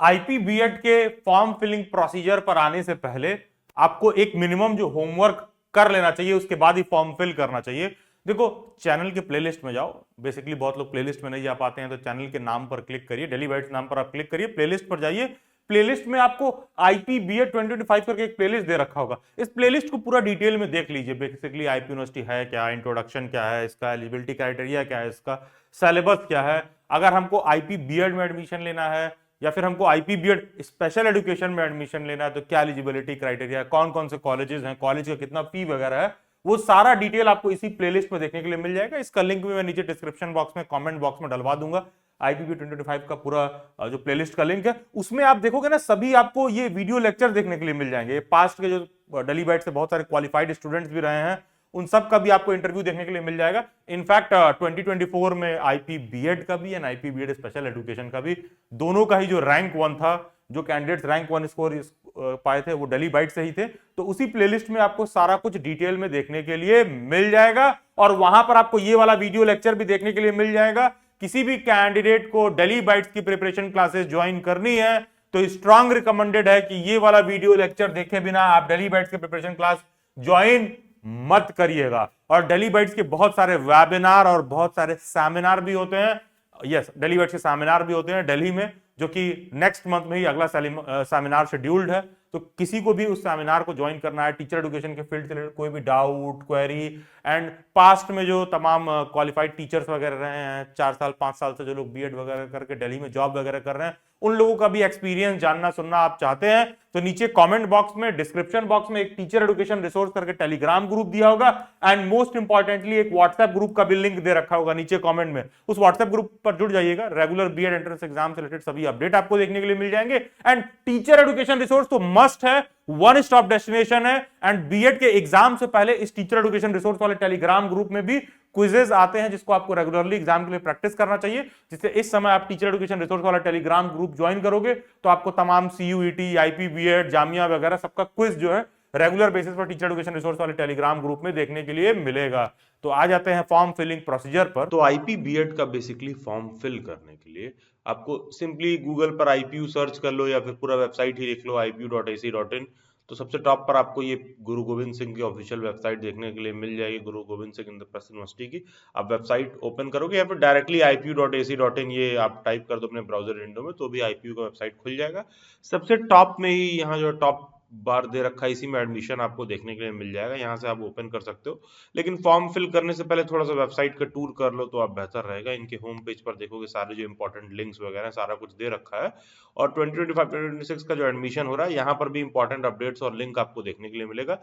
IP BEd के form filling procedure पर आने से पहले आपको एक मिनिमम जो होमवर्क कर लेना चाहिए, उसके बाद ही फॉर्म फिल करना चाहिए। देखो, चैनल के प्लेलिस्ट में जाओ। बेसिकली बहुत लोग प्लेलिस्ट में नहीं जा पाते हैं, तो चैनल के नाम पर क्लिक करिए, डेली बाइट्स नाम पर आप क्लिक करिए, प्लेलिस्ट पर जाइए। प्लेलिस्ट में आपको आईपी बीएड 2025 करके एक प्लेलिस्ट दे रखा होगा। इस प्लेलिस्ट को पूरा डिटेल में देख लीजिए। बेसिकली आईपी यूनिवर्सिटी है क्या, इंट्रोडक्शन क्या है इसका, एलिजिबिलिटी क्राइटेरिया क्या है इसका, सिलेबस क्या है, अगर हमको आईपी बीएड में एडमिशन लेना है या फिर हमको आईपी बीएड स्पेशल एजुकेशन में एडमिशन लेना है तो क्या एलिजिबिलिटी क्राइटेरिया है, कौन कौन से कॉलेजेस हैं, कॉलेज का कितना फी वगैरह है, वो सारा डिटेल आपको इसी प्लेलिस्ट में देखने के लिए मिल जाएगा। इसका लिंक भी मैं नीचे डिस्क्रिप्शन बॉक्स में, कमेंट बॉक्स में डलवा दूंगा। आईपीपी 2025 का पूरा जो प्लेलिस्ट का लिंक है, उसमें आप देखोगे ना, सभी आपको ये वीडियो लेक्चर देखने के लिए मिल जाएंगे। पास्ट के जो डेली बाइट से बहुत सारे क्वालिफाइड स्टूडेंट्स भी रहे हैं, उन सब का भी आपको इंटरव्यू देखने के लिए मिल जाएगा। इनफैक्ट 2024 में आईपी बीएड का भी and IP BEd special education का भी, दोनों का ही जो रैंक 1 था, जो कैंडिडेट्स रैंक 1 स्कोर पाए थे, वो डेली बाइट से ही थे। तो उसी प्लेलिस्ट में आपको सारा कुछ डिटेल में देखने के लिए मिल जाएगा, और वहां पर आपको ये वाला वीडियो लेक्चर भी देखने के लिए मिल जाएगा। किसी भी कैंडिडेट को डेली बाइट्स की प्रिपरेशन क्लासेस ज्वाइन करनी है तो स्ट्रांग रिकमेंडेड है कि ये वाला वीडियो लेक्चर देखे बिना आप डेली बाइट्स की प्रिपरेशन क्लास ज्वाइन मत करिएगा। और डेली बाइट्स के बहुत सारे वेबिनार और बहुत सारे सेमिनार भी होते हैं। यस, डेली बाइट्स के सेमिनार भी होते हैं दिल्ली में, जो कि नेक्स्ट मंथ में ही अगला सेमिनार शेड्यूल्ड है। तो किसी को भी उस सेमिनार को ज्वाइन करना है, टीचर एजुकेशन के फील्ड से रिलेटेड कोई भी डाउट, क्वेरी, एंड पास्ट में जो तमाम क्वालिफाइड टीचर्स वगैरह रहे हैं, 4 साल 5 साल से जो लोग बीएड वगैरह करके दिल्ली में जॉब वगैरह कर रहे हैं, उन लोगों का भी एक्सपीरियंस जानना सुनना आप चाहते हैं तो नीचे कमेंट बॉक्स में, डिस्क्रिप्शन बॉक्स में एक टीचर एजुकेशन रिसोर्स करके टेलीग्राम ग्रुप दिया होगा, एंड मोस्ट इंपॉर्टेंटली एक व्हाट्सएप ग्रुप का भी लिंक दे रखा होगा नीचे कमेंट में। उस व्हाट्सएप ग्रुप पर जुड़ जाइएगा। रेगुलर बीएड एंट्रेंस एग्जाम से रिलेटेड सभी अपडेट आपको देखने के लिए मिल जाएंगे। एंड टीचर एजुकेशन रिसोर्स तो मस्ट है, वन स्टॉप डेस्टिनेशन है। एंड बीएड के एग्जाम से पहले इस टीचर एजुकेशन रिसोर्स वाले टेलीग्राम ग्रुप में भी क्विजेस आते हैं, जिसको आपको रेगुलरली एग्जाम के लिए प्रैक्टिस करना चाहिए। जिससे इस समय आप टीचर एजुकेशन रिसोर्स वाला टेलीग्राम ग्रुप ज्वाइन करोगे तो आपको तमाम सीयूईटी, आईपी बीएड, जामिया वगैरह सबका क्विज जो है रेगुलर बेसिस पर टीचर एजुकेशन रिसोर्स वाले टेलीग्राम ग्रुप में देखने के लिए मिलेगा। तो आ जाते हैं फॉर्म फिलिंग प्रोसीजर पर। तो आईपी बीएड का बेसिकली फॉर्म फिल करने के लिए आपको सिंपली गूगल पर आईपीयू सर्च कर लो या फिर पूरा वेबसाइट ही लिख लो ipu.ac.in। तो सबसे टॉप पर आपको ये गुरु गोविंद सिंह की ऑफिशियल वेबसाइट देखने के लिए मिल जाएगी, गुरु गोविंद सिंह इंद्रप्रस्थ यूनिवर्सिटी की। आप वेबसाइट ओपन करोगे या फिर डायरेक्टली ipu.ac.in ये आप टाइप कर दो अपने ब्राउजर विंडो में तो भी आईपीयू का वेबसाइट खुल जाएगा। सबसे टॉप में ही यहाँ जो टॉप बार दे रखा है, इसी में एडमिशन आपको देखने के लिए मिल जाएगा, यहाँ से आप ओपन कर सकते हो। लेकिन फॉर्म फिल करने से पहले थोड़ा सा वेबसाइट का टूर कर लो तो आप बेहतर रहेगा। इनके होम पेज पर देखोगे सारे जो इंपॉर्टेंट लिंक्स वगैरह सारा कुछ दे रखा है। और 2025-2026 का जो एडमिशन हो रहा है यहाँ पर भी इंपॉर्टेंट अपडेट्स और लिंक आपको देखने के लिए मिलेगा।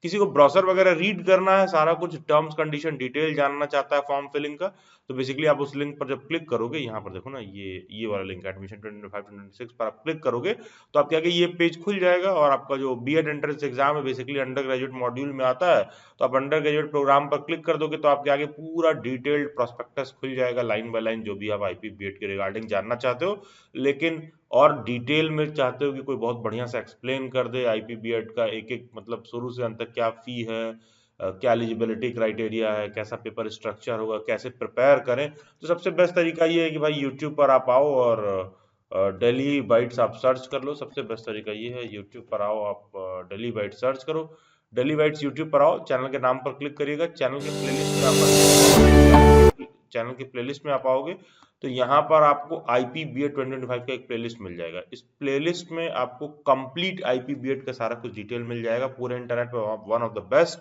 किसी को ब्राउजर वगैरह रीड करना है, सारा कुछ टर्म्स कंडीशन डिटेल जानना चाहता है फॉर्म फिलिंग का, तो बेसिकली आप उस लिंक पर जब क्लिक करोगे, यहाँ पर देखो ना, ये वाला लिंक एडमिशन 2025-2026 पर आप क्लिक करोगे तो आपके आगे ये पेज खुल जाएगा। और आपका जो बीएड एंट्रेंस एग्जाम है बेसिकली अंडर ग्रेजुएट मॉड्यूल में आता है, तो आप अंडर ग्रेजुएट प्रोग्राम पर क्लिक कर दोगे तो आपके आगे पूरा डिटेल्ड प्रोस्पेक्टस खुल जाएगा, लाइन बाय लाइन, जो भी आप आईपी बीएड के रिगार्डिंग जानना चाहते हो। लेकिन और डिटेल में चाहते हो कि कोई बहुत बढ़िया से एक्सप्लेन कर दे आईपी बीएड का एक एक, मतलब शुरू से अंत तक क्या फी है, क्या एलिजिबिलिटी क्राइटेरिया है, कैसा पेपर स्ट्रक्चर होगा, कैसे प्रिपेयर करें, तो सबसे बेस्ट तरीका ये है कि भाई यूट्यूब पर आप आओ और डेली बाइट्स आप सर्च कर लो। सबसे बेस्ट तरीका ये है, यूट्यूब पर आओ, आप डेली बाइट्स सर्च करो, डेली बाइट्स यूट्यूब पर आओ, चैनल के नाम पर क्लिक करिएगा, चैनल के प्लेलिस्ट में आप आओगे तो यहाँ पर आपको आईपी बीएड 2025 का एक प्लेलिस्ट मिल जाएगा। इस प्लेलिस्ट में आपको कंप्लीट आईपी बीएड का सारा कुछ डिटेल मिल जाएगा पूरे इंटरनेट पे। One of the best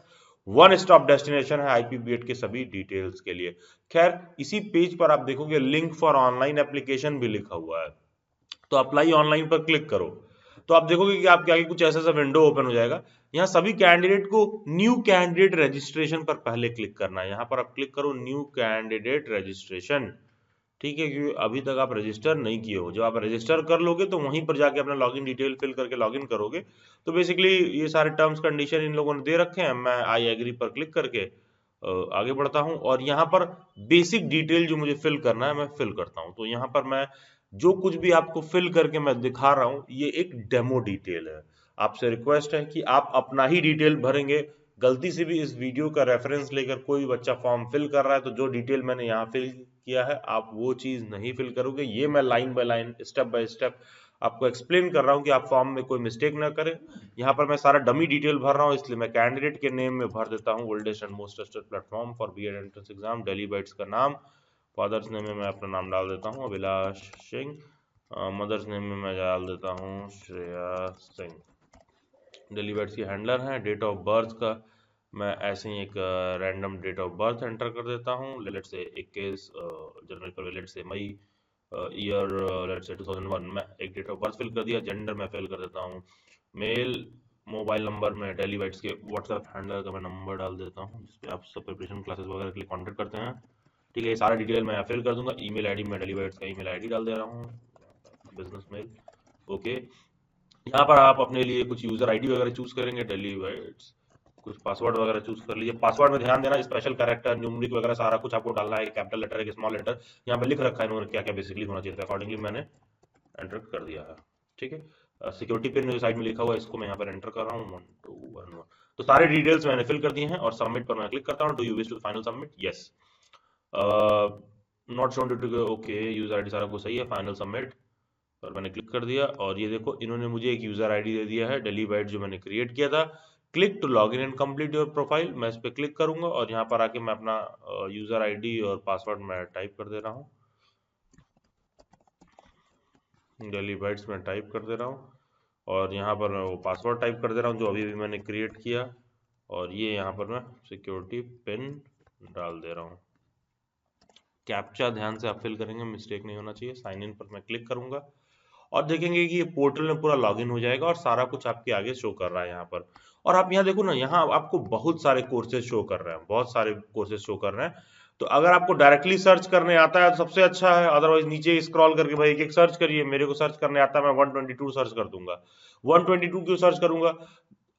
one stop destination है आईपी बीएड के सभी डिटेल्स के लिए। खैर, इसी पेज पर आप देखोगे लिंक फॉर ऑनलाइन एप्लीकेशन भी लिखा हुआ है, तो अप्लाई ऑनलाइन पर क्लिक करो तो आप देखोगे कि आपके आगे कुछ ऐसा सा विंडो ओपन हो जाएगा। यहाँ सभी कैंडिडेट को न्यू कैंडिडेट रजिस्ट्रेशन पर पहले क्लिक करना है। यहाँ पर आप क्लिक करो न्यू कैंडिडेट रजिस्ट्रेशन, ठीक है, क्योंकि अभी तक आप रजिस्टर नहीं किए हो। जब आप रजिस्टर कर लोगे तो वहीं पर जाके अपना लॉगिन डिटेल फिल करके लॉगिन करोगे तो बेसिकली ये सारे टर्म्स कंडीशन इन लोगों ने दे रखे हैं। मैं आई एग्री पर क्लिक करके आगे बढ़ता हूं और यहाँ पर बेसिक डिटेल जो मुझे फिल करना है मैं फिल करता हूं। तो यहाँ पर मैं जो कुछ भी आपको फिल करके मैं दिखा रहा हूं ये एक डेमो डिटेल है। आपसे रिक्वेस्ट है कि आप अपना ही डिटेल भरेंगे। गलती से भी इस वीडियो का रेफरेंस लेकर कोई बच्चा फॉर्म फिल कर रहा है तो जो डिटेल मैंने यहाँ फिल किया है आप वो चीज नहीं फिल करोगे। ये मैं line by line, step by step आपको एक्सप्लेन कर रहा हूँ कि आप फॉर्म में कोई मिस्टेक ना करें। यहाँ पर मैं सारा डमी डिटेल भर रहा हूँ, इसलिए मैं कैंडिडेट के नेम में भर देता हूँ oldest and most trusted platform for BEd entrance exam, Delhi Bytes का नाम। फादर्स नेम में मैं अपना नाम डाल देता हूँ अभिलाष सिंह। मदर्स नेम में मैं डाल देता हूँ श्रेया सिंह। दिल्ली बाइट्स की हैंडलर हैं। डेट ऑफ बर्थ का मैं ऐसे ही एक random date of birth enter कर देता हूँ, लेट से 21 जनवरी पर, लेट से मई, ईयर लेट से 2001। मैं एक डेट ऑफ बर्थ फिल कर दिया। जेंडर मैं फिल कर देता हूँ मेल। मोबाइल नंबर में दिल्ली बाइट्स के व्हाट्सएप हैंडलर का मैं नंबर डाल देता हूँ, जिसपे आप सब प्रिपरेशन क्लासेस वगैरह के लिए कॉन्टेक्ट करते हैं। ठीक है, ये सारा डिटेल मैं फिल कर दूंगा। ईमेल आईडी में दिल्ली बाइट्स का ईमेल आईडी डाल दे रहा हूँ, बिजनेस मेल। ओके, यहाँ पर आप अपने लिए कुछ यूजर आईडी वगैरह चूज करेंगे, दिल्ली बाइट्स। कुछ पासवर्ड वगैरह चूज कर लीजिए। पासवर्ड में ध्यान देना, स्पेशल कैरेक्टर, न्यूमेरिक वगैरह सारा कुछ आपको डालना है, कैपिटल लेटर है कि स्मॉल लेटर। यहाँ पे लिख रखा है इन्होंने क्या क्या बेसिकली होना चाहिए, अकॉर्डिंगली मैंने एंटर कर दिया है। ठीक है, सिक्योरिटी पिन जो साइड में लिखा हुआ है इसको मैं यहाँ पर एंटर कर रहा हूँ 1211। तो सारे डिटेल्स मैंने फिल कर दिए हैं और सबमिट पर मैं क्लिक करता हूँ। Do you wish to final submit? Yes. Not shown due to, okay, user ID सारा कुछ सही है, फाइनल सबमिट पर मैंने क्लिक कर दिया। और ये देखो इन्होंने मुझे एक यूजर आईडी दे दिया है दिल्ली बाइट जो मैंने क्रिएट किया था। Click to log in and complete your profile, मैं इस पर क्लिक करूंगा और यहाँ पर आके मैं अपना यूजर आईडी और पासवर्ड मैं टाइप कर दे रहा हूँ। दिल्ली बाइट्स में टाइप कर दे रहा हूँ और यहाँ पर मैं वो पासवर्ड टाइप कर दे रहा हूँ जो अभी भी मैंने क्रिएट किया। और ये यहाँ पर मैं सिक्योरिटी पिन डाल दे रहा हूँ। कैप्चा ध्यान से आप फिल करेंगे, मिस्टेक नहीं होना चाहिए। साइन इन पर मैं क्लिक करूंगा और देखेंगे कि ये पोर्टल में पूरा लॉगिन हो जाएगा और सारा कुछ आपके आगे शो कर रहा है यहाँ पर। और आप यहाँ देखो ना, यहाँ आपको बहुत सारे कोर्सेज शो कर रहे हैं, बहुत सारे कोर्सेज शो कर रहे हैं। तो अगर आपको डायरेक्टली सर्च करने आता है तो सबसे अच्छा है, अदरवाइज नीचे स्क्रॉल करके भाई एक एक सर्च करिए। मेरे को सर्च करने आता है, मैं 122 सर्च कर दूंगा। 122 क्यों सर्च करूंगा?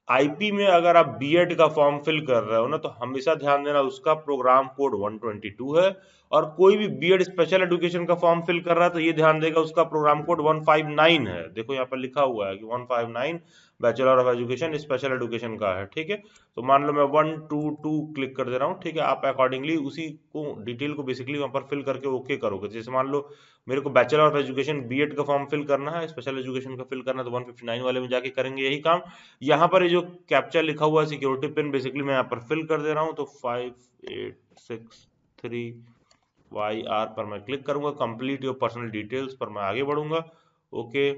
आईपी में अगर आप बीएड का फॉर्म फिल कर रहे हो ना, तो हमेशा ध्यान देना उसका प्रोग्राम कोड 122 है। और कोई भी बीएड स्पेशल एजुकेशन का फॉर्म फिल कर रहा है तो ये ध्यान देगा उसका प्रोग्राम कोड 159 है। देखो यहाँ पर लिखा हुआ है कि 159 bachelor of education special education का है। ठीक है, तो मान लो मैं 122 क्लिक कर दे रहा हूँ। ठीक है, आप अकॉर्डिंगली उसी को डिटेल को बेसिकली वहां पर फिल करके ओके करोगे। जैसे मान लो मेरे को बैचलर ऑफ एजुकेशन बीएड का फॉर्म फिल करना है, स्पेशल एजुकेशन का फिल करना है, तो 159 वाले में जाके करेंगे यही काम। यहाँ पर ये जो कैप्चा लिखा हुआ है सिक्योरिटी पिन बेसिकली मैं यहाँ पर फिल कर दे रहा हूँ, तो 5863YR पर मैं क्लिक करूंगा। कंप्लीट योर पर्सनल डिटेल्स पर मैं आगे बढ़ूंगा। ओके,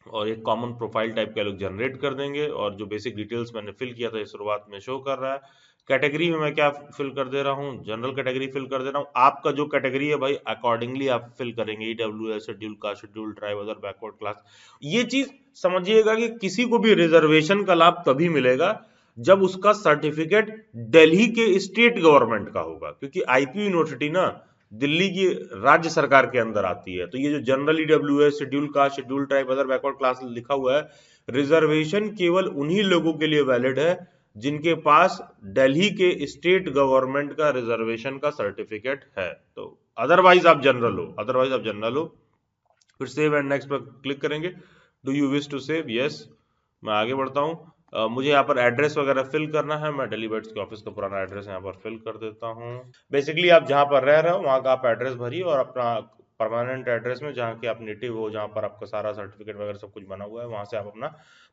और एक कॉमन प्रोफाइल टाइप का लोग जनरेट कर देंगे और जो बेसिक डिटेल्स मैंने फिल किया था ये शुरुआत में शो कर रहा है। कैटेगरी में मैं क्या फिल कर दे रहा हूँ? जनरल कैटेगरी फिल कर दे रहा हूँ। आपका जो कैटेगरी है भाई अकॉर्डिंगली आप फिल करेंगे, EWS, schedule caste, schedule tribe, other backward class. ये चीज समझिएगा कि किसी को भी रिजर्वेशन का लाभ तभी मिलेगा जब उसका सर्टिफिकेट दिल्ली के स्टेट गवर्नमेंट का होगा, क्योंकि आईपी यूनिवर्सिटी ना दिल्ली की राज्य सरकार के अंदर आती है। तो ये जो general EWS, schedule caste, schedule tribe, other backward class लिखा हुआ है, रिजर्वेशन केवल उन्हीं लोगों के लिए वैलिड है जिनके पास दिल्ली के स्टेट गवर्नमेंट का रिजर्वेशन का सर्टिफिकेट है। तो अदरवाइज आप जनरल हो। फिर सेव एंड नेक्स्ट पर क्लिक करेंगे। Do you wish to save? Yes. मैं आगे बढ़ता हूँ। मुझे यहाँ पर एड्रेस वगैरह फिल करना है। मैं दिल्ली बाइट्स के ऑफिस का पुराना एड्रेस यहाँ पर फिल कर देता हूँ। बेसिकली आप जहाँ पर रह रहे हो वहाँ का आप एड्रेस भरिए और अपना परमानेंट एड्रेस में जहाँ के आप नेटिव हो, जहाँ पर आपका सारा सर्टिफिकेट वगैरह सब कुछ बना हुआ है, वहाँ से आप अपना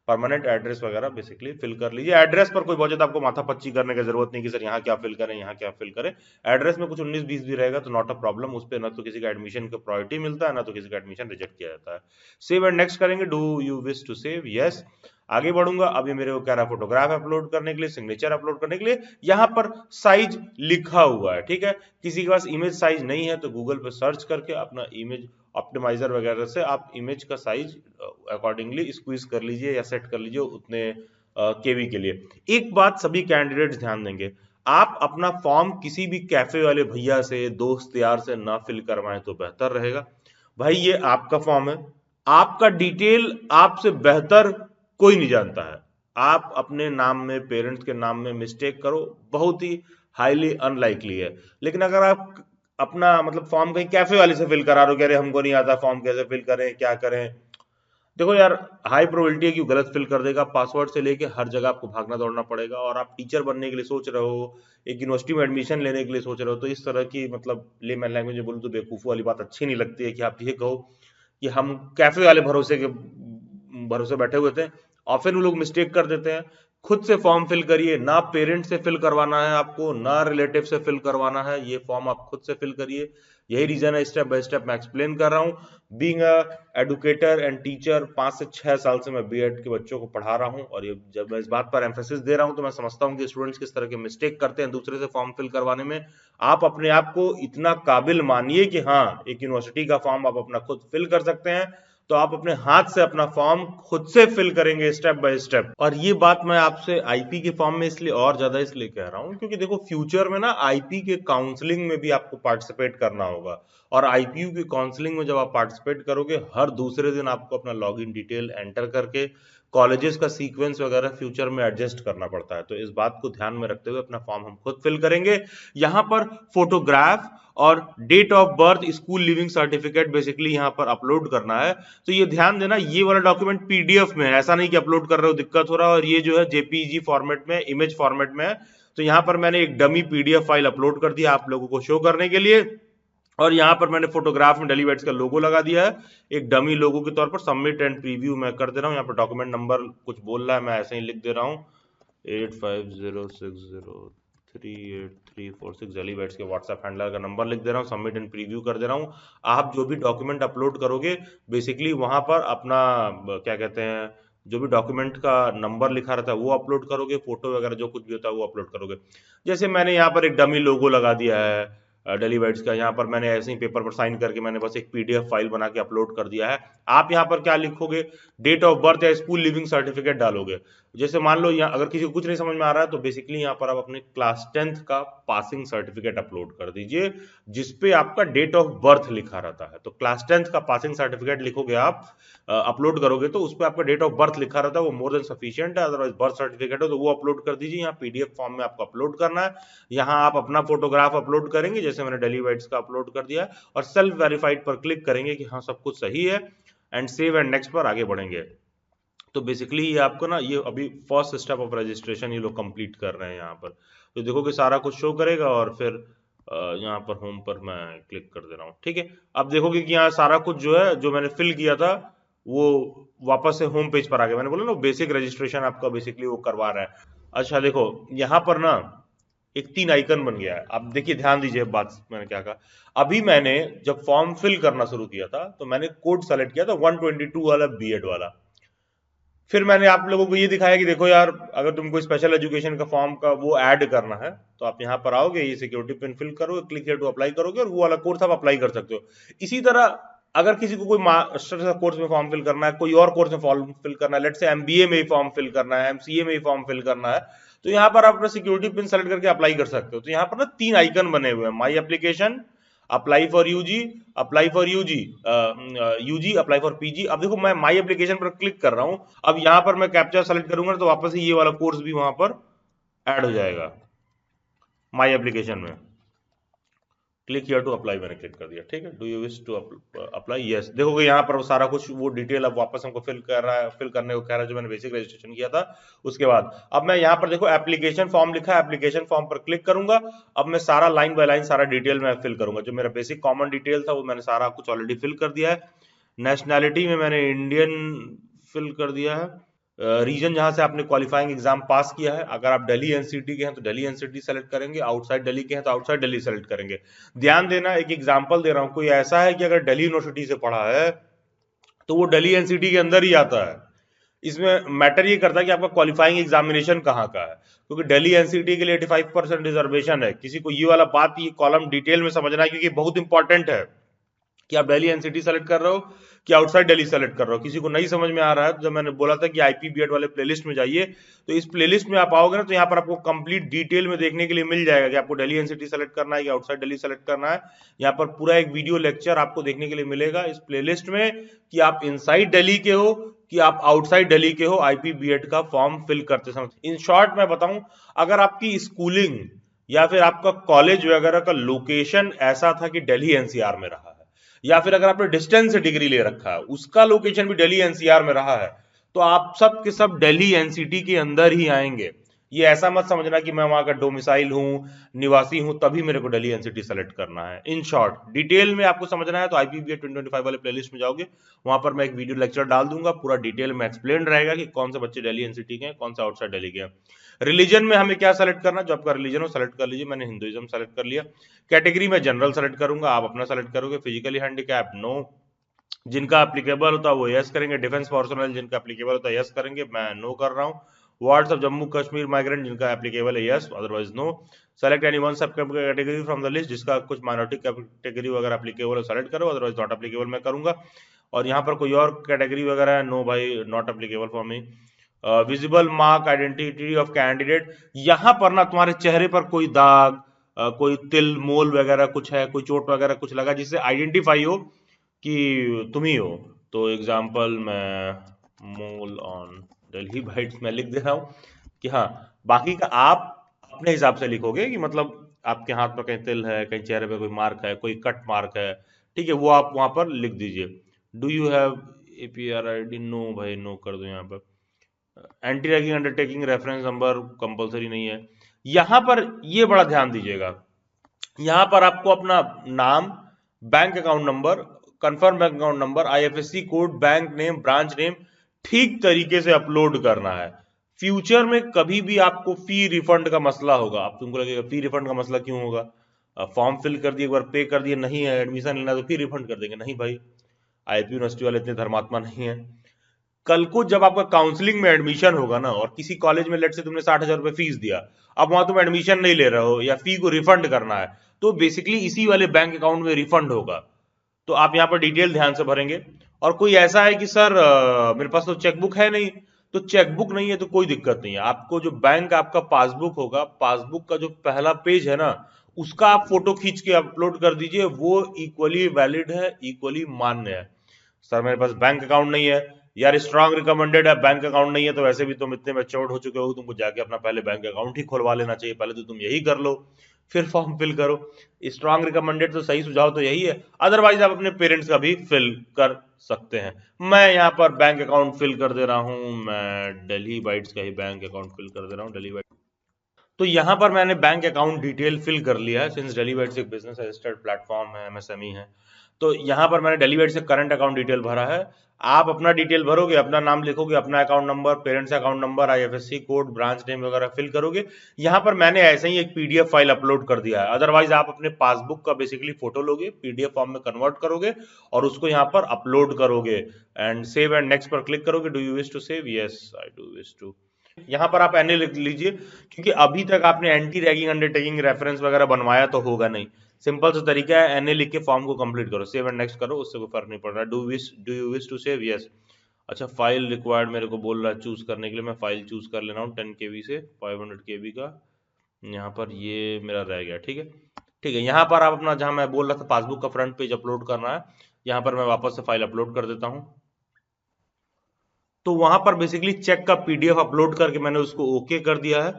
परमानेंट एड्रेस वगैरह बेसिकली फिल कर लीजिए। एड्रेस पर कोई बहुत ज्यादा आपको माथापच्ची करने की जरूरत नहीं कि सर यहाँ क्या फिल करें, यहाँ क्या फिल करें। एड्रेस में कुछ 19-20 भी रहेगा तो नॉट अ प्रॉब्लम। उस पर ना तो किसी का एडमिशन का प्रायोरिटी मिलता है, ना तो किसी का एडमिशन रिजेक्ट किया जाता है। सेव एंड नेक्स्ट करेंगे। Do you wish to save? Yes. आगे बढ़ूंगा। अभी मेरे को कह रहा है फोटोग्राफ अपलोड करने के लिए, सिग्नेचर अपलोड करने के लिए। यहाँ पर साइज लिखा हुआ है, ठीक है। किसी के पास इमेज साइज नहीं है तो गूगल पे सर्च करके अपना इमेज ऑप्टिमाइजर वगैरह से आप इमेज का साइज अकॉर्डिंगली स्क्वीज कर लीजिए या सेट कर लीजिए उतने केबी के लिए। एक बात सभी कैंडिडेट्स ध्यान देंगे, आप अपना फॉर्म किसी भी कैफे वाले भैया से, दोस्त यार से ना फिल करवाएं तो बेहतर रहेगा। भाई ये आपका फॉर्म है, आपका डिटेल आपसे बेहतर कोई नहीं जानता है। आप अपने नाम में, पेरेंट्स के नाम में मिस्टेक करो, बहुत ही हाईली अनलाइकली है। लेकिन अगर आप अपना मतलब फॉर्म कहीं कैफे वाले से फिल करा रहे हो, कह रहे हमको नहीं आता फॉर्म कैसे फिल करें, क्या करें, देखो यार हाई प्रोबेबिलिटी है कि गलत फिल कर देगा। पासवर्ड से लेके हर जगह आपको भागना दौड़ना पड़ेगा। और आप टीचर बनने के लिए सोच रहे हो, एक यूनिवर्सिटी में एडमिशन लेने के लिए सोच रहे हो, तो इस तरह की मतलब लेमैन लैंग्वेज में बोलूं तो बेवकूफ़ी वाली बात अच्छी नहीं लगती है कि आप ये कहो कि हम कैफे वाले भरोसे बैठे हुए थे। ऑफन वो लोग मिस्टेक कर देते हैं। खुद से फॉर्म फिल करिए, ना पेरेंट से फिल करवाना है आपको, ना रिलेटिव से फिल करवाना है, ये फॉर्म आप खुद से फिल करिए। यही रीजन है, स्टेप बाय स्टेप मैं एक्सप्लेन कर रहा हूँ। Being a educator and teacher 5 से 6 साल से मैं बीएड के बच्चों को पढ़ा रहा हूँ, और ये जब मैं इस बात पर एम्फेसिस दे रहा हूँ तो मैं समझता हूँ कि स्टूडेंट्स किस तरह के मिस्टेक करते हैं दूसरे से फॉर्म फिल करवाने में। आप अपने आप को इतना काबिल मानिए कि हाँ, एक यूनिवर्सिटी का फॉर्म आप अपना खुद फिल कर सकते हैं, तो आप अपने हाथ से अपना फॉर्म खुद से फिल करेंगे स्टेप बाय स्टेप। और ये बात मैं आपसे आईपी के फॉर्म में इसलिए और ज्यादा इसलिए कह रहा हूँ क्योंकि देखो, फ्यूचर में ना आईपी के काउंसलिंग में भी आपको पार्टिसिपेट करना होगा, और आईपीयू की काउंसलिंग में जब आप पार्टिसिपेट करोगे, हर दूसरे दिन आपको अपना लॉगिन डिटेल एंटर करके कॉलेजेस का सीक्वेंस वगैरह फ्यूचर में एडजस्ट करना पड़ता है। तो इस बात को ध्यान में रखते हुए अपना फॉर्म हम खुद फिल करेंगे। यहाँ पर फोटोग्राफ और date of birth, school leaving certificate basically यहाँ पर अपलोड करना है। तो ये ध्यान देना, ये वाला डॉक्यूमेंट पीडीएफ में है, ऐसा नहीं कि अपलोड कर रहे हो दिक्कत हो रहा है, और ये जो है जेपीजी फॉर्मेट में, इमेज फॉर्मेट में है। तो यहाँ पर मैंने एक डमी पीडीएफ फाइल अपलोड कर दिया आप लोगों को शो करने के लिए, और यहाँ पर मैंने फोटोग्राफ में डेलीवेट्स का लोगो लगा दिया है एक डमी लोगो के तौर पर। सबमिट एंड प्रीव्यू मैं कर दे रहा हूँ। यहाँ पर डॉक्यूमेंट नंबर कुछ बोल रहा है, मैं ऐसे ही लिख दे रहा हूँ 8506038346 डेलीवेट्स के व्हाट्सएप हैंडलर का नंबर लिख दे रहा हूँ। सबमिट एंड प्रीव्यू कर दे रहा हूँ। आप जो भी डॉक्यूमेंट अपलोड करोगे बेसिकली वहां पर अपना क्या कहते हैं, जो भी डॉक्यूमेंट का नंबर लिखा रहता है वो अपलोड करोगे, फोटो वगैरह जो कुछ भी होता है वो अपलोड करोगे। जैसे मैंने यहाँ पर एक डमी लोगो लगा दिया है डेलीवेट्स का, यहाँ पर मैंने ऐसे ही पेपर पर साइन करके मैंने बस एक पीडीएफ फाइल बना के अपलोड कर दिया है। आप यहाँ पर क्या लिखोगे, डेट ऑफ बर्थ या स्कूल लिविंग सर्टिफिकेट डालोगे। जैसे मान लो यहाँ अगर किसी को कुछ नहीं समझ में आ रहा है तो बेसिकली यहाँ पर आप अपने क्लास 10th का पासिंग सर्टिफिकेट अपलोड कर दीजिए, जिसपे आपका डेट ऑफ बर्थ लिखा रहता है। तो क्लास 10th का पासिंग सर्टिफिकेट लिखोगे आप, अपलोड करोगे तो उस पर आपका डेट ऑफ बर्थ लिखा रहता है, वो मोर देन सफिशिएंट है। अदरवाइज बर्थ सर्टिफिकेट हो तो वो अपलोड कर दीजिए। यहाँ पीडीएफ फॉर्म में आपको अपलोड करना है। यहाँ आप अपना फोटोग्राफ अपलोड करेंगे, जैसे मैंने डेलीवेट्स का अपलोड कर दिया है, और सेल्फ वेरीफाइड पर क्लिक करेंगे कि हाँ सब कुछ सही है, एंड सेव एंड नेक्स्ट पर आगे बढ़ेंगे। तो बेसिकली ये आपको ना, ये अभी फर्स्ट स्टेप ऑफ रजिस्ट्रेशन ये लोग कंप्लीट कर रहे हैं यहाँ पर। तो देखो कि सारा कुछ शो करेगा, और फिर यहाँ पर होम पर मैं क्लिक कर दे रहा हूँ। ठीक है, अब देखोगे कि यहाँ सारा कुछ जो है, जो मैंने फिल किया था वो वापस से होम पेज पर आ गया। मैंने बोला ना बेसिक रजिस्ट्रेशन आपका बेसिकली वो करवा रहा है। अच्छा देखो, यहाँ पर ना एक 3 आइकन बन गया है। अब देखिए, ध्यान दीजिए बात मैंने क्या कहा। अभी मैंने जब फॉर्म फिल करना शुरू किया था तो मैंने कोड सेलेक्ट किया था 122 वाला, बीएड वाला। फिर मैंने आप लोगों को ये दिखाया कि देखो यार, अगर तुमको स्पेशल एजुकेशन का फॉर्म का वो ऐड करना है तो आप यहाँ पर आओगे, ये सिक्योरिटी पिन फिल करोगे, क्लिक हियर टू अप्लाई करोगे, और वो वाला कोर्स आप अप्लाई कर सकते हो। इसी तरह अगर किसी को कोई मास्टर का कोर्स में फॉर्म फिल करना है, कोई और कोर्स में फॉर्म फिल करना है, लेट से एमबीए में ही फॉर्म फिल करना है, एमसीए में ही फॉर्म फिल करना है, तो यहाँ पर आप अपना सिक्योरिटी पिन सेलेक्ट करके अप्लाई कर सकते हो। तो यहाँ पर ना 3 आइकन बने हुए हैं, my application, apply for UG, apply for UG, UG, apply for PG. अब देखो मैं माई एप्लीकेशन पर क्लिक कर रहा हूं। अब यहां पर मैं कैप्चा सेलेक्ट करूंगा तो वापस से ये वाला कोर्स भी वहां पर ऐड हो जाएगा माई एप्लीकेशन में। क्लिक हियर टू अप्लाई मैंने क्लिक कर दिया। ठीक है, do you wish to apply, yes. देखोगे यहाँ पर सारा कुछ वो डिटेल अब वापस हमको फिल कर रहा है, फिल करने को कह रहा है, जो मैंने बेसिक रजिस्ट्रेशन किया था। उसके बाद अब मैं यहाँ पर देखो एप्लीकेशन फॉर्म लिखा है, एप्लीकेशन फॉर्म पर क्लिक करूंगा। अब मैं सारा लाइन बाय लाइन सारा डिटेल मैं फिल करूंगा। जो मेरा बेसिक कॉमन डिटेल था वो मैंने सारा कुछ ऑलरेडी फिल कर दिया है। नेशनैलिटी में मैंने इंडियन फिल कर दिया है। रीजन जहां से आपने क्वालिफाइंग एग्जाम पास किया है, अगर आप दिल्ली एनसीटी के हैं तो दिल्ली एनसीटी सेलेक्ट करेंगे, आउटसाइड दिल्ली के हैं तो आउटसाइड दिल्ली सेलेक्ट करेंगे। ध्यान देना, एक एग्जांपल दे रहा हूं, कोई ऐसा है कि अगर दिल्ली यूनिवर्सिटी से पढ़ा है तो वो दिल्ली एनसीटी के अंदर ही आता है। इसमें मैटर ये करता है कि आपका क्वालिफाइंग एग्जामिनेशन कहाँ का है, क्योंकि दिल्ली एनसीटी के लिए 85% रिजर्वेशन है। किसी को ये वाला बात, ये कॉलम डिटेल में समझना है, क्योंकि बहुत इंपॉर्टेंट है कि आप दिल्ली एनसीटी सेलेक्ट कर रहे हो कि आउटसाइड दिल्ली सेलेक्ट कर रहे हो। किसी को नहीं समझ में आ रहा है तो जब मैंने बोला था कि आईपी बीएड वाले प्लेलिस्ट में जाइए, तो इस प्लेलिस्ट में आप आओगे ना तो यहाँ पर आपको कंप्लीट डिटेल में देखने के लिए मिल जाएगा कि आपको दिल्ली एनसीटी सेलेक्ट करना है या आउटसाइड दिल्ली सेलेक्ट करना है। यहाँ पर पूरा एक वीडियो लेक्चर आपको देखने के लिए मिलेगा इस प्लेलिस्ट में, कि आप इनसाइड दिल्ली के हो कि आप आउटसाइड दिल्ली के हो आईपी बीएड का फॉर्म फिल करते समय। इन शॉर्ट मैं बताऊं, अगर आपकी स्कूलिंग या फिर आपका कॉलेज वगैरह का लोकेशन ऐसा था कि दिल्ली एनसीआर में रहा है, या फिर अगर आपने डिस्टेंस से डिग्री ले रखा है उसका लोकेशन भी दिल्ली एनसीआर में रहा है, तो आप सब के सब दिल्ली एनसीटी के अंदर ही आएंगे। ये ऐसा मत समझना कि मैं वहां का डोमिसाइल हूँ, निवासी हूँ, तभी मेरे को दिल्ली एनसीटी सेलेक्ट करना है। इन शॉर्ट डिटेल में आपको समझना है तो IPPA 2025 वाले प्लेलिस्ट में जाओगे, वहां पर मैं एक वीडियो लेक्चर डाल दूंगा, पूरा डिटेल में एक्सप्लेन रहेगा कि कौन से बच्चे दिल्ली एनसीटी के हैं, कौन सा आउटसाइड दिल्ली के हैं। रिलीजन में हमें क्या सेलेक्ट करना, जो आपका रिलीजन हो सेलेक्ट कर लीजिए, मैंने हिंदुइज्म सेलेक्ट कर लिया। कैटेगरी में जनरल सेलेक्ट करूंगा, आप अपना सेलेक्ट करोगे। फिजिकली हैंडीकैप नो, जिनका एप्लीकेबल होता है वो यस करेंगे। डिफेंस पर्सनल जिनका एप्लीकेबल होता है यस करेंगे, मैं नो कर रहा हूँ। Wards of Jammu Kashmir migrant जिनका एप्लीकेबल है yes, otherwise no. Select any one sub category from the list, जिसका कुछ माइनॉरिटी कैटेगरी वगैरह एप्लीकेबल है सेलेक्ट करो, अदरवाइज नॉट एप्लीकेबल मैं करूंगा। और यहाँ पर कोई और कैटेगरी वगैरह है, नो भाई not applicable for me. Visible mark identity of candidate, यहाँ पर ना तुम्हारे चेहरे पर कोई दाग, कोई तिल मोल वगैरह कुछ है, कोई चोट वगैरह कुछ लगा जिससे आइडेंटिफाई हो कि तुम ही हो। तो एग्जाम्पल मैं मोल ऑन दिल्ली बाइट्स में लिख दे रहा हूँ कि हाँ, बाकी का आप अपने हिसाब से लिखोगे कि मतलब आपके हाथ पर कहीं तिल है, कहीं चेहरे पे कोई मार्क है, कोई कट मार्क है, ठीक है, वो आप वहां पर लिख दीजिए। Do you have APR ID, no भाई नो कर दो यहाँ पर। Anti ragging undertaking reference number compulsory नहीं है। यहां पर ये बड़ा ध्यान दीजिएगा, यहां पर आपको अपना नाम, bank account number, confirm bank account number, IFSC code, bank name, branch name ठीक तरीके से अपलोड करना है। फ्यूचर में कभी भी आपको फी रिफंड का मसला होगा, आप तुमको लगेगा फी रिफंड का मसला क्यों होगा, फॉर्म फिल कर दिए, एक बार पे कर दिए, नहीं है एडमिशन लेना तो फी रिफंड कर देंगे, नहीं भाई, IIP यूनिवर्सिटी वाले इतने धर्मात्मा नहीं है। कल को जब आपका काउंसलिंग में एडमिशन होगा ना, और किसी कॉलेज में लेट से तुमने 60,000 रुपए फीस दिया, अब वहां तुम एडमिशन नहीं ले रहे हो या फी को रिफंड करना है, तो बेसिकली इसी वाले बैंक अकाउंट में रिफंड होगा। तो आप यहाँ पर डिटेल ध्यान से भरेंगे। और कोई ऐसा है कि सर मेरे पास तो चेकबुक है नहीं, तो चेकबुक नहीं है तो कोई दिक्कत नहीं है, आपको जो बैंक आपका पासबुक होगा, पासबुक का जो पहला पेज है ना, उसका आप फोटो खींच के अपलोड कर दीजिए, वो इक्वली वैलिड है, इक्वली मान्य है। सर मेरे पास बैंक अकाउंट नहीं है, यार स्ट्रांग रिकमेंडेड है, बैंक अकाउंट नहीं है तो वैसे भी तुम इतने मैच्योर्ड हो चुके हो, तुमको जाके अपना पहले बैंक अकाउंट ही खुलवा लेना चाहिए, पहले तो तुम यही कर लो, फिर फॉर्म फिल करो। स्ट्रांग रिकमेंडेड तो सही सुझाव तो यही है, अदरवाइज आप अपने पेरेंट्स का भी फिल कर सकते हैं। मैं यहाँ पर बैंक अकाउंट फिल कर दे रहा हूँ, मैं दिल्ली बाइट्स का ही बैंक अकाउंट फिल कर दे रहा हूँ, दिल्ली बाइट्स। तो यहाँ पर मैंने बैंक अकाउंट डिटेल फिल कर लिया है, सिंस डेलीवेट्स एक बिजनेस रजिस्टर्ड प्लेटफॉर्म है, MSME है, तो यहाँ पर मैंने डेलीवेट से करंट अकाउंट डिटेल भरा है। आप अपना डिटेल भरोगे, अपना नाम लिखोगे, अपना account number, parents account number, IFSC code, branch name वगैरह फिल करोगे। यहाँ पर मैंने ऐसे ही एक PDF फाइल अपलोड कर दिया है, अदरवाइज आप अपने पासबुक का बेसिकली फोटो लोगे, PDF फॉर्म में कन्वर्ट करोगे और उसको यहाँ पर अपलोड करोगे एंड सेव एंड नेक्स्ट पर क्लिक करोगे। Do you wish to save, yes I do wish to. यहाँ पर आप NA लिख लीजिए, क्योंकि अभी तक आपने एंटी रैगिंग अंडरटेकिंग रेफरेंस वगैरह बनवाया तो होगा नहीं, सिंपल सा तरीका है, NA लिख के फॉर्म को कंप्लीट करो, सेव एंड नेक्स्ट करो, उससे कोई फर्क नहीं पड़ रहा। Do you wish to save, yes. अच्छा, फाइल रिक्वायर्ड मेरे को बोल रहा है चूज करने के लिए, मैं फाइल चूज कर ले रहा हूँ 10 KB से 500 KB का। यहाँ पर ये मेरा रह गया, ठीक है, ठीक है। यहाँ पर आप अपना, जहाँ मैं बोल रहा था पासबुक का फ्रंट पेज अपलोड करना है, यहाँ पर मैं वापस से फाइल अपलोड कर देता हूँ। तो वहां पर बेसिकली चेक का PDF अपलोड करके मैंने उसको ओके कर दिया है,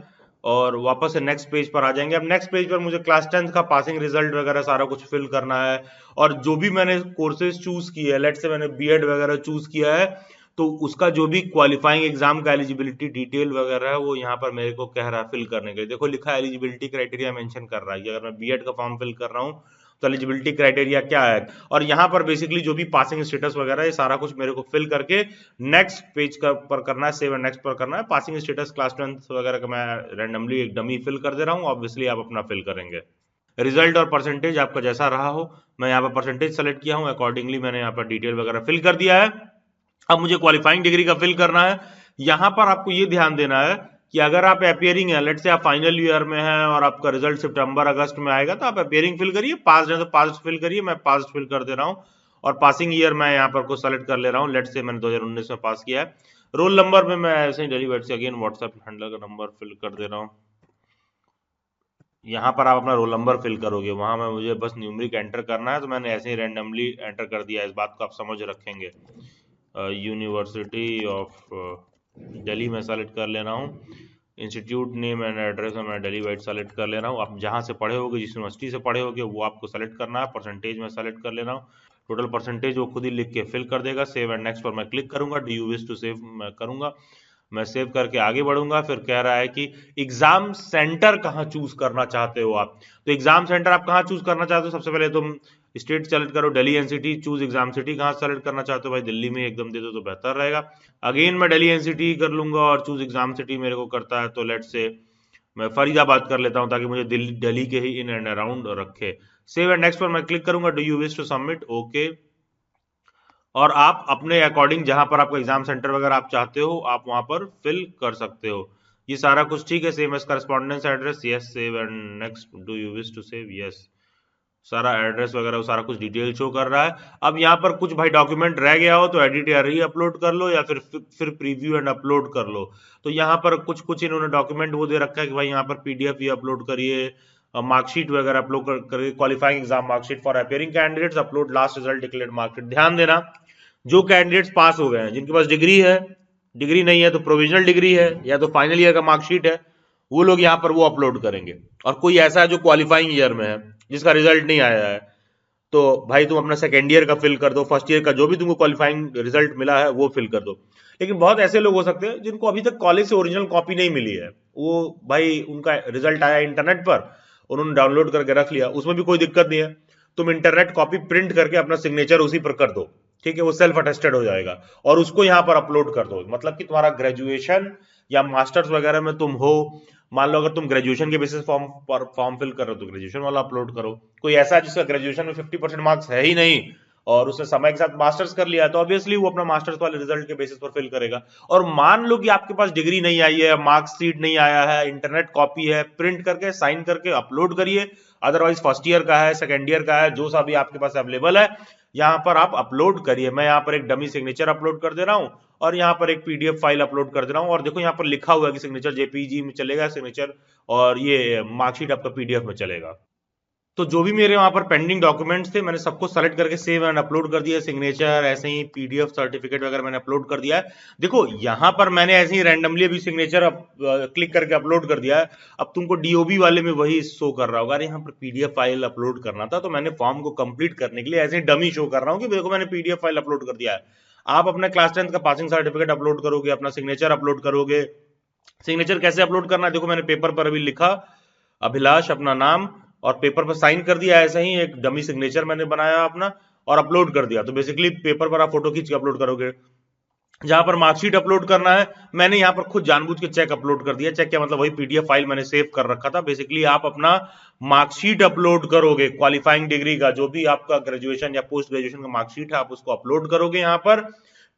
और वापस से नेक्स्ट पेज पर आ जाएंगे। अब नेक्स्ट पेज पर मुझे क्लास 10th का पासिंग रिजल्ट वगैरह सारा कुछ फिल करना है, और जो भी मैंने कोर्सेज चूज किए हैं, लेट से मैंने B.Ed वगैरह चूज किया है, तो उसका जो भी क्वालिफाइंग एग्जाम का एलिजिबिलिटी डिटेल वगैरह है, वो यहाँ पर मेरे को कह रहा है फिल करने के लिए। देखो लिखा है एलिजिबिलिटी क्राइटेरिया मेंशन कर रहा है कि अगर मैं B.Ed का फॉर्म फिल कर रहा हूँ तो एलिजिबिलिटी क्राइटेरिया क्या है, और यहाँ पर बेसिकली जो भी पासिंग स्टेटस वगैरह है सारा कुछ मेरे को फिल करके नेक्स्ट पेज का पर करना है, सेव एंड नेक्स्ट पर करना है। पासिंग स्टेटस क्लास 10th वगैरह का मैं रैंडमली एक डमी फिल कर दे रहा हूँ, ऑब्वियसली आप अपना फिल करेंगे। रिजल्ट और परसेंटेज आपका जैसा रहा हो, मैं यहाँ पर परसेंटेज सेलेक्ट किया हूँ, अकॉर्डिंगली मैंने यहाँ पर डिटेल वगैरह फिल कर दिया है। अब मुझे क्वालिफाइंग डिग्री का फिल करना है। यहाँ पर आपको ये ध्यान देना है कि अगर आप अपियरिंग है, लेट से आप फाइनल ईयर में हैं और आपका रिजल्ट सितंबर अगस्त में आएगा, तो आप अपियरिंग फिल करिए, पास है तो पास फिल करिए, मैं पास फिल कर दे रहा हूँ। और पासिंग ईयर मैं यहाँ पर को सेलेक्ट कर ले रहा हूँ, लेट से मैंने 2019 में पास किया है। रोल नंबर में मैं ऐसे ही डेलीवेट से अगेन व्हाट्सएप हैंडलर का नंबर फिल कर दे रहा हूँ। यहाँ पर आप अपना रोल नंबर फिल करोगे, वहां में मुझे बस न्यूमरिक एंटर करना है, तो मैंने ऐसे ही रैंडमली एंटर कर दिया, इस बात को आप समझ रखेंगे। यूनिवर्सिटी ऑफ दिल्ली में सेलेक्ट कर ले रहा हूँ, इंस्टीट्यूट नेम एंड एड्रेस मैं दिल्ली वाइट सेलेक्ट कर ले रहा हूँ। आप जहाँ से पढ़े होगे, जिस यूनिवर्सिटी से पढ़े होगे, वो आपको सेलेक्ट करना है। परसेंटेज में सेलेक्ट कर ले रहा हूँ, टोटल परसेंटेज वो खुद ही लिख के फिल कर देगा। सेव एंड नेक्स्ट पर मैं क्लिक करूंगा, do you wish to save मैं करूंगा। मैं सेव करके आगे बढ़ूंगा। फिर कह रहा है कि एग्जाम सेंटर कहाँ चूज करना चाहते हो आप। तो एग्जाम सेंटर आप कहाँ चूज करना चाहते हो, सबसे पहले तुम स्टेट सेलेक्ट करो, Delhi NCT, choose exam city कहाँ सेलेक्ट करना चाहते हो, भाई दिल्ली में एकदम दे दो तो बेहतर रहेगा। अगेन मैं दिल्ली एनसीटी कर लूंगा और चूज एग्जाम सिटी मेरे को करता है, तो लेट से मैं फरीदाबाद कर लेता हूं ताकि मुझे दिल्ली के ही इन एंड अराउंड रखे। सेव एंड नेक्स्ट पर मैं क्लिक करूंगा। Do you wish to submit, okay. और आप अपने अकॉर्डिंग जहां पर आपका एग्जाम सेंटर वगैरह आप चाहते हो आप वहां पर फिल कर सकते हो। ये सारा कुछ ठीक है। Same as correspondence address, yes. Save and next, do you wish to save, yes. सारा एड्रेस वगैरह सारा कुछ डिटेल शो कर रहा है। अब यहाँ पर कुछ भाई डॉक्यूमेंट रह गया हो तो एडिट या री अपलोड कर लो या फिर प्रीव्यू एंड अपलोड कर लो। तो यहाँ पर कुछ कुछ इन्होंने डॉक्यूमेंट वो दे रखा है कि भाई यहाँ पर पीडीएफ ये अपलोड करिए, मार्कशीट वगैरह अपलोड करिए, qualifying exam marksheet for appearing candidates, upload last result declared marksheet. ध्यान देना, जो कैंडिडेट्स पास हो गए हैं, जिनके पास डिग्री है, डिग्री नहीं है तो प्रोविजनल डिग्री है या तो फाइनल ईयर का मार्कशीट है, वो लोग यहाँ पर वो अपलोड करेंगे। और कोई ऐसा है जो क्वालिफाइंग ईयर में है जिसका रिजल्ट नहीं आया है, तो भाई तुम अपना सेकेंड ईयर का फिल कर दो, फर्स्ट ईयर का जो भी तुमको क्वालिफाइंग रिजल्ट मिला है वो फिल कर दो। लेकिन बहुत ऐसे लोग हो सकते हैं जिनको अभी तक कॉलेज से ओरिजिनल कॉपी नहीं मिली है, वो भाई उनका रिजल्ट आया इंटरनेट पर, उन्होंने डाउनलोड करके रख लिया, उसमें भी कोई दिक्कत नहीं है। तुम इंटरनेट कॉपी प्रिंट करके अपना सिग्नेचर उसी पर कर दो, ठीक है, वो सेल्फ अटेस्टेड हो जाएगा, और उसको यहाँ पर अपलोड कर दो। मतलब कि तुम्हारा ग्रेजुएशन या मास्टर्स वगैरह में तुम हो, मान लो अगर तुम ग्रेजुएशन के बेसिस फॉर्म फिल कर रहे हो तो ग्रेजुएशन वाला अपलोड करो। कोई ऐसा जिसका ग्रेजुएशन में 50% मार्क्स है ही नहीं और उसने समय के साथ मास्टर्स कर लिया तो ऑब्वियसली वो अपना मास्टर्स वाले रिजल्ट के बेसिस पर फिल करेगा। और मान लो कि आपके पास डिग्री नहीं आई है, मार्कशीट नहीं आया है, इंटरनेट कॉपी है, प्रिंट करके साइन करके अपलोड करिए। अदरवाइज फर्स्ट ईयर का है, सेकेंड ईयर का है, जो सा भी आपके पास अवेलेबल है यहाँ पर आप अपलोड करिए। मैं यहाँ पर एक डमी सिग्नेचर अपलोड कर दे रहा हूँ और यहाँ पर एक पीडीएफ फाइल अपलोड कर दे रहा हूँ। और देखो यहाँ पर लिखा हुआ है कि सिग्नेचर जेपीजी में चलेगा सिग्नेचर, और ये मार्कशीट आपका पीडीएफ में चलेगा। तो जो भी मेरे वहां पर पेंडिंग डॉक्यूमेंट्स थे मैंने सबको सेलेक्ट करके सेव एंड अपलोड कर दिया, सिग्नेचर, ऐसे ही पीडीएफ सर्टिफिकेट वगैरह मैंने अपलोड कर दिया है। देखो यहाँ पर मैंने ऐसे ही रैंडमली अभी सिग्नेचर क्लिक करके अपलोड कर दिया है। अब तुमको डीओबी वाले में वही शो कर रहा होगा, अरे यहाँ पर पीडीएफ फाइल अपलोड करना था, तो मैंने फॉर्म को कंप्लीट करने के लिए ऐसे ही डमी शो कर रहा हूँ कि देखो मैंने पीडीएफ फाइल अपलोड कर दिया है। आप अपना क्लास 10 का पासिंग सर्टिफिकेट अपलोड करोगे, अपना सिग्नेचर अपलोड करोगे। सिग्नेचर कैसे अपलोड करना है, देखो मैंने पेपर पर अभी लिखा अभिलाष अपना नाम और पेपर पर साइन कर दिया, ऐसा ही एक डमी सिग्नेचर मैंने बनाया अपना और अपलोड कर दिया। तो बेसिकली पेपर पर आप फोटो खींच के अपलोड करोगे। जहां पर मार्कशीट अपलोड करना है मैंने यहाँ पर खुद जानबूझ के चेक अपलोड कर दिया। चेक क्या मतलब, वही पीडीएफ फाइल मैंने सेव कर रखा था। बेसिकली आप अपना मार्कशीट अपलोड करोगे, क्वालिफाइंग डिग्री का जो भी आपका ग्रेजुएशन या पोस्ट ग्रेजुएशन का मार्कशीट है आप उसको अपलोड करोगे, यहाँ पर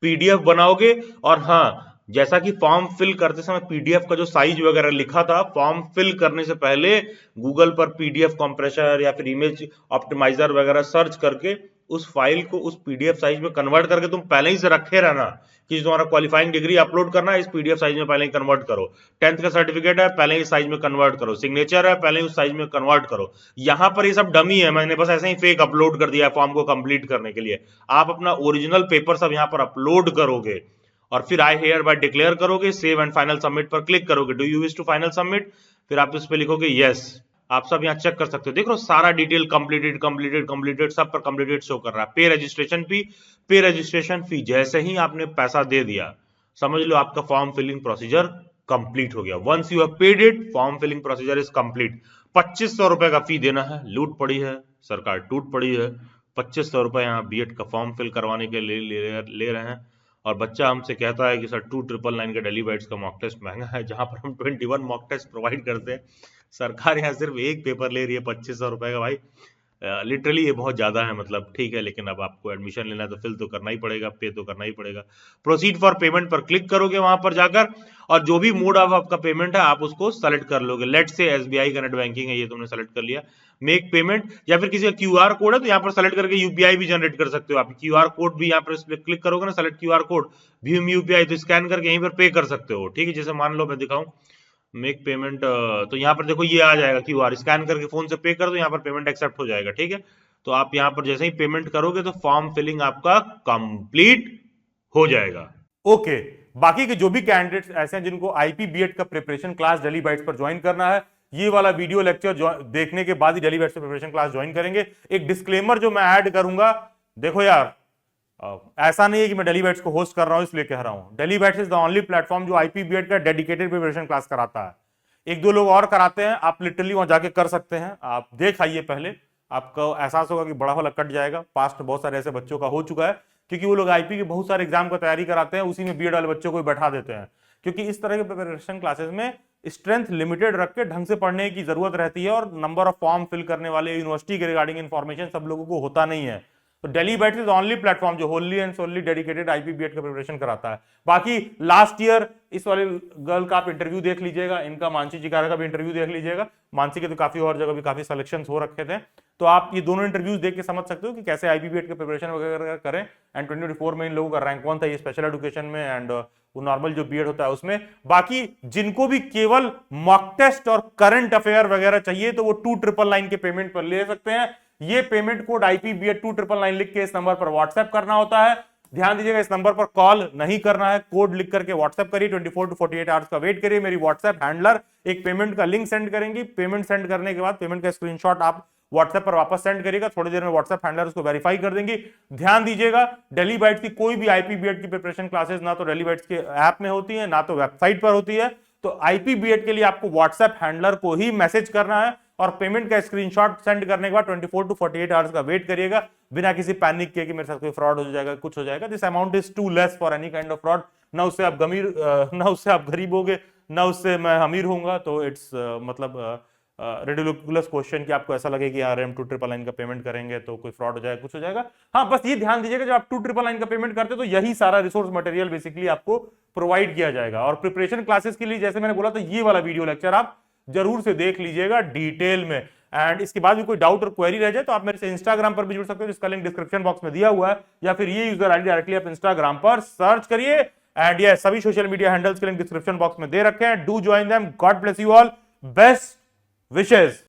पीडीएफ बनाओगे। और हाँ, जैसा कि फॉर्म फिल करते समय पीडीएफ का जो साइज वगैरह लिखा था, फॉर्म फिल करने से पहले गूगल पर पीडीएफ कंप्रेसर या फिर इमेज ऑप्टिमाइजर वगैरह सर्च करके उस फाइल को उस पीडीएफ साइज में कन्वर्ट करके तुम पहले ही से रखे रहना कि तुम्हारा क्वालिफाइंग डिग्री अपलोड करना है, इस पीडीएफ साइज में पहले ही कन्वर्ट करो। 10th का सर्टिफिकेट है पहले ही साइज में कन्वर्ट करो, सिग्नेचर है पहले ही उस साइज में कन्वर्ट करो। यहाँ पर ये सब डमी है, मैंने बस ऐसे ही फेक अपलोड कर दिया है फॉर्म को कंप्लीट करने के लिए। आप अपना ओरिजिनल पेपर सब यहाँ पर अपलोड करोगे और फिर आई हेयर बाय डिक्लेयर करोगे, सेव एंड फाइनल सबमिट पर क्लिक करोगे। Do you wish to final submit, फिर आप इस पे लिखोगे यस। आप सब यहाँ चेक कर सकते हो, देख लो सारा डिटेल कंप्लीटेड कंप्लीटेड कंप्लीटेड सब पर कंप्लीटेड शो कर रहा है। पे रजिस्ट्रेशन फी जैसे ही आपने पैसा दे दिया समझ लो आपका फॉर्म फिलिंग प्रोसीजर कंप्लीट हो गया। Once you have paid it, form filling procedure is complete. 2500 रुपए का फी देना है, लूट पड़ी है, सरकार टूट पड़ी है। 2500 रुपए यहाँ बीएड का फॉर्म फिल करवाने के लिए ले रहे हैं। और बच्चा हमसे कहता है कि सर 2999 का दिल्ली बाइट्स का मॉक टेस्ट महंगा है, जहां पर हम 21 मॉक टेस्ट प्रोवाइड करते हैं। सरकार यहाँ सिर्फ एक पेपर ले रही है 2500 रुपए का। भाई लिटरली ये बहुत ज्यादा है, मतलब ठीक है, लेकिन अब आपको एडमिशन लेना है तो फिल तो करना ही पड़ेगा, पे तो करना ही पड़ेगा। प्रोसीड फॉर पेमेंट पर क्लिक करोगे वहां पर जाकर, और जो भी मोड ऑफ आपका पेमेंट है आप उसको सेलेक्ट कर लोगे। लेट से एसबीआई का नेट बैंकिंग है, ये तुमने सेलेक्ट कर लिया। मेक पेमेंट, या फिर किसी का क्यूआर कोड है तो यहाँ पर सेलेक्ट करके यूपीआई भी जनरेट कर सकते हो आप। क्यूआर कोड भी यहाँ पर इस पे क्लिक करोगे ना, select QR code, Bhim UPI, तो स्कैन करके यहीं पर पे कर सकते हो। ठीक है, जैसे मान लो मैं दिखाऊं मेक पेमेंट, तो यहाँ पर देखो ये आ जाएगा क्यूआर, स्कैन करके फोन से पे कर दो, यहाँ पर पेमेंट एक्सेप्ट हो जाएगा। ठीक है, तो आप यहाँ पर जैसे ही पेमेंट करोगे तो फॉर्म फिलिंग आपका कंप्लीट हो जाएगा। ओके, बाकी के जो भी कैंडिडेट्स ऐसे हैं जिनको आईपी बीएड का प्रिपरेशन क्लास दिल्ली बाइट्स पर ज्वाइन करना है, ये वाला वीडियो लेक्चर देखने के बाद ही Delhi Bytes preparation class join करेंगे। एक डिस्क्लेमर जो मैं ऐड करूंगा, देखो यार ऐसा नहीं है कि मैं डेली बैट्स को होस्ट कर रहा हूं इसलिए कह रहा हूं। Daily bats is the only platform जो IPBET का डेडिकेटेड प्रिपरेशन क्लास कराता है। एक दो लोग और कराते हैं, आप लिटरली वहां जाके कर सकते हैं। आप देख आइए पहले, आपको एहसास होगा कि बड़ा वाला कट जाएगा। पास्ट में बहुत सारे ऐसे बच्चों का हो चुका है, क्योंकि वो लोग IP के बहुत सारे एग्जाम का तैयारी कराते हैं, उसी में BED वाले बच्चों को बैठा देते हैं। क्योंकि इस तरह के प्रिपरेशन क्लासेस में स्ट्रेंथ लिमिटेड रख के ढंग से पढ़ने की जरूरत रहती है, और नंबर ऑफ फॉर्म फिल करने वाले यूनिवर्सिटी के रिगार्डिंग इंफॉर्मेशन सब लोगों को होता नहीं है। तो daily bats is only platform जो होनली एंड सोनली डेडिकेटेड IPBET का प्रिपरेशन कराता है। बाकी लास्ट ईयर इस वाले गर्ल का आप इंटरव्यू देख लीजिएगा, इनका मानसी चिकारा का भी इंटरव्यू देख लीजिएगा। मानसी के तो काफी और जगह भी काफी सिलेक्शन हो रखे थे, तो आप ये दोनों इंटरव्यूज देख के समझ सकते हो कि कैसे IPBET के प्रिपरेशन वगैरह करें। एंड 2024 में इन लोगों का रैंक 1 था, ये स्पेशल एजुकेशन में, एंड वो नॉर्मल जो BED होता है उसमें। बाकी जिनको भी केवल मॉक टेस्ट और करंट अफेयर वगैरह चाहिए तो वो 2999 के पेमेंट पर ले सकते हैं। ये पेमेंट कोड IPBET 2999 लिख के इस नंबर पर व्हाट्सएप करना होता है। ध्यान दीजिएगा, इस नंबर पर कॉल नहीं करना है, कोड लिख करके व्हाट्सएप करिए। 24 to 48 आवर्स का वेट करिए। मेरी व्हाट्सएप हैंडलर एक पेमेंट का लिंक सेंड करेंगी। पेमेंट सेंड करने के बाद पेमेंट का स्क्रीनशॉट आप व्हाट्सएप पर वापस सेंड करिएगा। थोड़ी देर में व्हाट्सएप हैंडलर उसको वेरीफाई कर देंगे। ध्यान दीजिएगा, डेली बाइट्स की कोई भी IPBET की प्रिपरेशन क्लासेस ना तो डेली बाइट्स के ऐप में होती है, ना तो वेबसाइट पर होती है। तो IPBET के लिए आपको व्हाट्सएप हैंडलर को ही मैसेज करना है, और पेमेंट का स्क्रीनशॉट सेंड करने के बाद 24 to 48 आवर्स का वेट करिएगा, बिना किसी पैनिक के कि मेरे साथ कोई फ्रॉड हो जाएगा, कुछ हो जाएगा। This amount is too less for any kind of fraud. ना उससे आप गरीब होगे, ना उससे मैं अमीर होऊंगा। तो इट्स मतलब रिडिकुलस क्वेश्चन कि आपको ऐसा लगे कि यार हम 2999 का पेमेंट करेंगे तो कोई फ्रॉड हो जाएगा, कुछ हो जाएगा। हाँ, बस ये ध्यान दीजिएगा, जब आप 2999 का पेमेंट करते हो तो यही सारा रिसोर्स मटेरियल बेसिकली आपको प्रोवाइड किया जाएगा। और प्रिपरेशन क्लासेस के लिए जैसे मैंने बोला तो ये वाला वीडियो लेक्चर आप जरूर से देख लीजिएगा डिटेल में। एंड इसके बाद भी कोई डाउट और क्वेरी रह जाए तो आप मेरे से इंस्टाग्राम पर भी जुड़ सकते हो, जिसका लिंक डिस्क्रिप्शन बॉक्स में दिया हुआ है, या फिर ये यूजर आईडी डायरेक्टली आप इंस्टाग्राम पर सर्च करिए। एंड ये सभी सोशल मीडिया हैंडल्स के लिंक डिस्क्रिप्शन बॉक्स में दे रखे हैं। Do join them. God bless you all. Best wishes.